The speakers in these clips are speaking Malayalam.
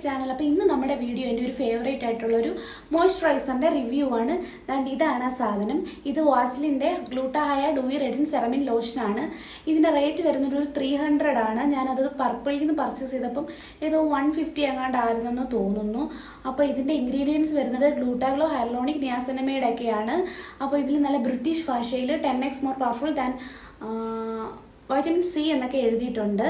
ചാനൽ. അപ്പോൾ ഇന്ന് നമ്മുടെ വീഡിയോ എൻ്റെ ഒരു ഫേവറേറ്റ് ആയിട്ടുള്ളൊരു മോയ്സ്ചറൈസറിൻ്റെ റിവ്യൂ ആണ്. ഇതാണ് ആ സാധനം. ഇത് വാസ്ലിൻ്റെ ഗ്ലൂട്ടാഹയ ഡൂയി റെഡിൻ സെറമിൻ ലോഷനാണ്. ഇതിൻ്റെ റേറ്റ് വരുന്നത് ഒരു 300 ആണ്. ഞാനത് പർപ്പിളിൽ നിന്ന് പർച്ചേസ് ചെയ്തപ്പം ഏതോ 150 എങ്ങാണ്ടായിരുന്നെന്ന് തോന്നുന്നു. അപ്പോൾ ഇതിൻ്റെ ഇൻഗ്രീഡിയൻസ് വരുന്നത് ഗ്ലൂട്ടാഗ്ലോ, ഹൈറലോണിക്, നിയാസിനമൈഡ് ഒക്കെയാണ്. അപ്പോൾ ഇതിൽ നല്ല ബ്രിട്ടീഷ് ഭാഷയിൽ 10x more powerful than vitamin C എന്നൊക്കെ എഴുതിയിട്ടുണ്ട്.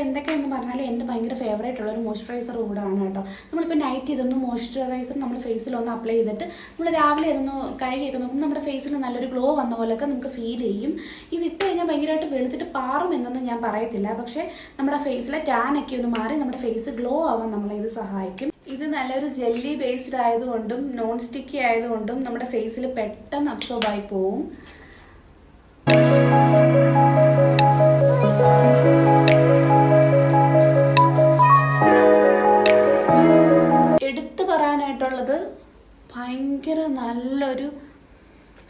എന്തൊക്കെയെന്ന് പറഞ്ഞാൽ എൻ്റെ ഭയങ്കര ഫേവറേറ്റ് ഉള്ളൊരു മോയ്സ്ചറൈസർ കൂടാണ് കേട്ടോ. നമ്മളിപ്പോൾ നൈറ്റ് ഇതൊന്ന് മോയ്സ്ചറൈസർ നമ്മൾ ഫേസിലൊന്ന് അപ്ലൈ ചെയ്തിട്ട് നമ്മൾ രാവിലെ ഇതൊന്ന് കഴുകിയൊക്കെ നോക്കുമ്പോൾ നമ്മുടെ ഫേസിൽ നല്ലൊരു ഗ്ലോ വന്ന പോലെയൊക്കെ നമുക്ക് ഫീൽ ചെയ്യും. ഇത് ഇട്ട് കഴിഞ്ഞാൽ ഭയങ്കരമായിട്ട് വെളുത്തിട്ട് പാറും എന്നൊന്നും ഞാൻ പറയത്തില്ല. പക്ഷേ നമ്മുടെ ഫേസിലെ ടാനൊക്കെ ഒന്ന് മാറി നമ്മുടെ ഫേസ് ഗ്ലോ ആവാൻ നമ്മളെ ഇത് സഹായിക്കും. ഇത് നല്ലൊരു ജെല്ലി ബേസ്ഡ് ആയതുകൊണ്ടും നോൺ സ്റ്റിക്കി ആയതുകൊണ്ടും നമ്മുടെ ഫേസിൽ പെട്ടെന്ന് അബ്സോർബ് ആയി പോവും. എടുത്തു പറയാനായിട്ടുള്ളത് ഭയങ്കര നല്ലൊരു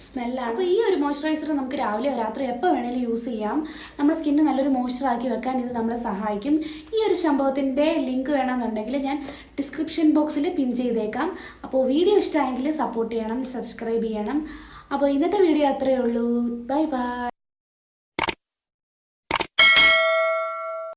സ്മെല്ലാണ്. അപ്പോൾ ഈ ഒരു മോയ്സ്ചറൈസർ നമുക്ക് രാവിലെയോ രാത്രി എപ്പോൾ വേണേലും യൂസ് ചെയ്യാം. നമ്മുടെ സ്കിന്ന് നല്ലൊരു മോയ്സ്ചറാക്കി വെക്കാൻ ഇത് നമ്മളെ സഹായിക്കും. ഈ ഒരു സംഭവത്തിൻ്റെ ലിങ്ക് വേണമെന്നുണ്ടെങ്കിൽ ഞാൻ ഡിസ്ക്രിപ്ഷൻ ബോക്സിൽ പിൻ ചെയ്തേക്കാം. അപ്പോൾ വീഡിയോ ഇഷ്ടമായെങ്കിൽ സപ്പോർട്ട് ചെയ്യണം, സബ്സ്ക്രൈബ് ചെയ്യണം. അപ്പോൾ ഇന്നത്തെ വീഡിയോ അത്രയേ ഉള്ളൂ. Bye bye.